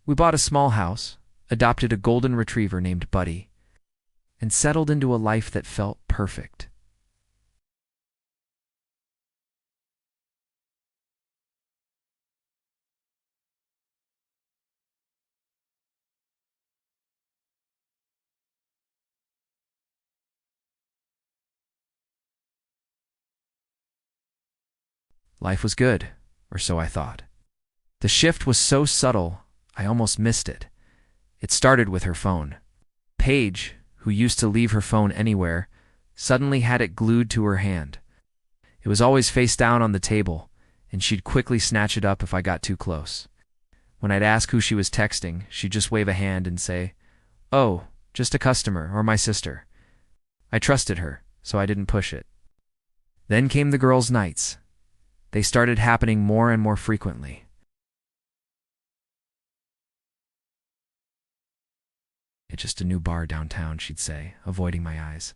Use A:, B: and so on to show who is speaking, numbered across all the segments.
A: We bought a small house, adopted a golden retriever named Buddy, and settled into a life that felt perfect. Life was good, or so I thought. The shift was so subtle, I almost missed it. It started with her phone. Paige, who used to leave her phone anywhere, suddenly had it glued to her hand. It was always face down on the table, and she'd quickly snatch it up if I got too close. When I'd ask who she was texting, she'd just wave a hand and say, "Oh, just a customer or my sister." I trusted her, so I didn't push it. Then came the girls' nights. They started happening more and more frequently. "It's just a new bar downtown," she'd say, avoiding my eyes.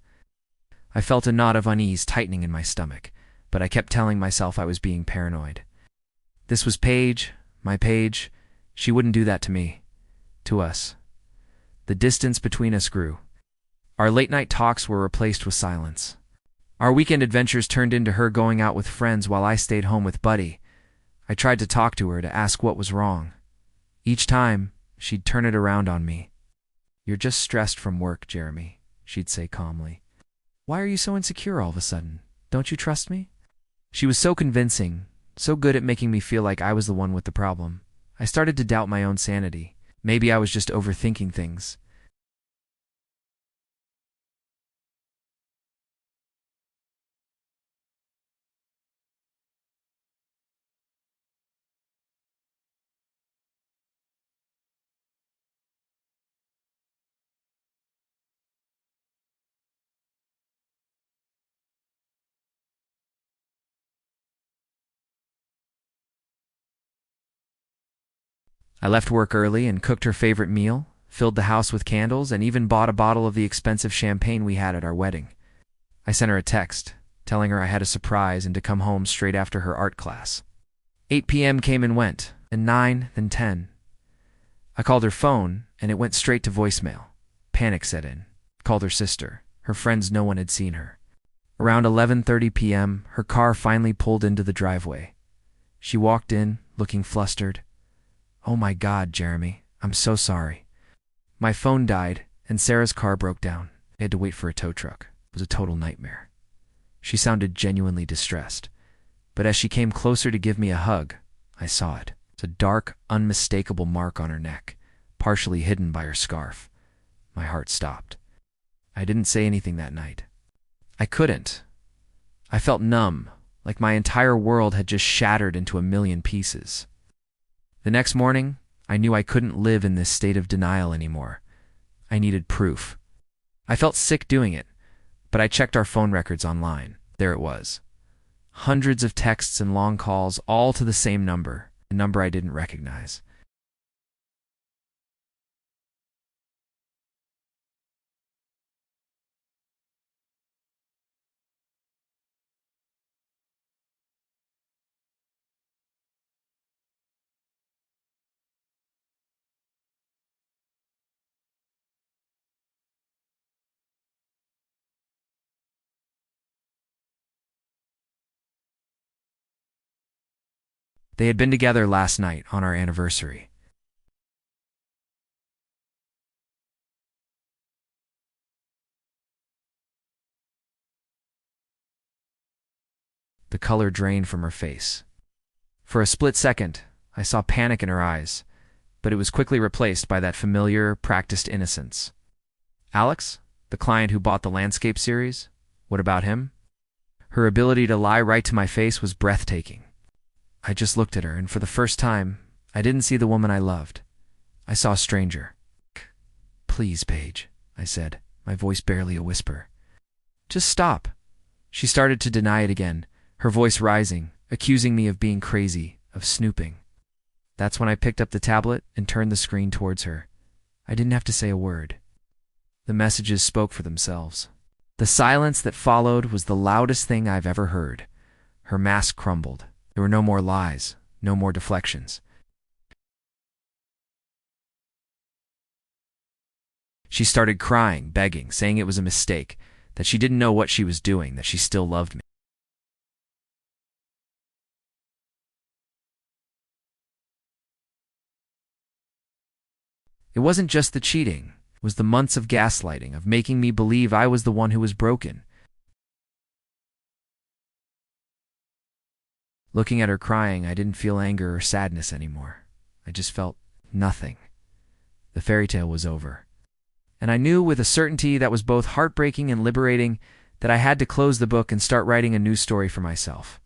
A: I felt a knot of unease tightening in my stomach, but I kept telling myself I was being paranoid. This was Paige, my Paige. She wouldn't do that to me. To us. The distance between us grew. Our late-night talks were replaced with silence. Our weekend adventures turned into her going out with friends while I stayed home with Buddy. I tried to talk to her to ask what was wrong. Each time, she'd turn it around on me. "You're just stressed from work, Jeremy," she'd say calmly. "Why are you so insecure all of a sudden? Don't you trust me?" She was so convincing, so good at making me feel like I was the one with the problem. I started to doubt my own sanity. Maybe I was just overthinking things. I left work early and cooked her favorite meal, filled the house with candles, and even bought a bottle of the expensive champagne we had at our wedding. I sent her a text, telling her I had a surprise and to come home straight after her art class. 8 p.m. came and went, then 9, then 10. I called her phone, and it went straight to voicemail. Panic set in. Called her sister. Her friends, no one had seen her. Around 11:30 p.m., her car finally pulled into the driveway. She walked in, looking flustered. "Oh my God, Jeremy, I'm so sorry. My phone died, and Sarah's car broke down. I had to wait for a tow truck. It was a total nightmare." She sounded genuinely distressed, but as she came closer to give me a hug, I saw it. It's a dark, unmistakable mark on her neck, partially hidden by her scarf. My heart stopped. I didn't say anything that night. I couldn't. I felt numb, like my entire world had just shattered into a million pieces. The next morning, I knew I couldn't live in this state of denial anymore. I needed proof. I felt sick doing it, but I checked our phone records online. There it was. Hundreds of texts and long calls, all to the same number, a number I didn't recognize. They had been together last night on our anniversary. The color drained from her face. For a split second, I saw panic in her eyes, but it was quickly replaced by that familiar, practiced innocence. "Alex, the client who bought the landscape series? What about him?" Her ability to lie right to my face was breathtaking. I just looked at her, and for the first time, I didn't see the woman I loved. I saw a stranger. "Please, Paige," I said, my voice barely a whisper. "Just stop." She started to deny it again, her voice rising, accusing me of being crazy, of snooping. That's when I picked up the tablet and turned the screen towards her. I didn't have to say a word. The messages spoke for themselves. The silence that followed was the loudest thing I've ever heard. Her mask crumbled. There were no more lies, no more deflections. She started crying, begging, saying it was a mistake, that she didn't know what she was doing, that she still loved me. It wasn't just the cheating, it was the months of gaslighting, of making me believe I was the one who was broken. Looking at her crying, I didn't feel anger or sadness anymore. I just felt nothing. The fairy tale was over. And I knew with a certainty that was both heartbreaking and liberating that I had to close the book and start writing a new story for myself.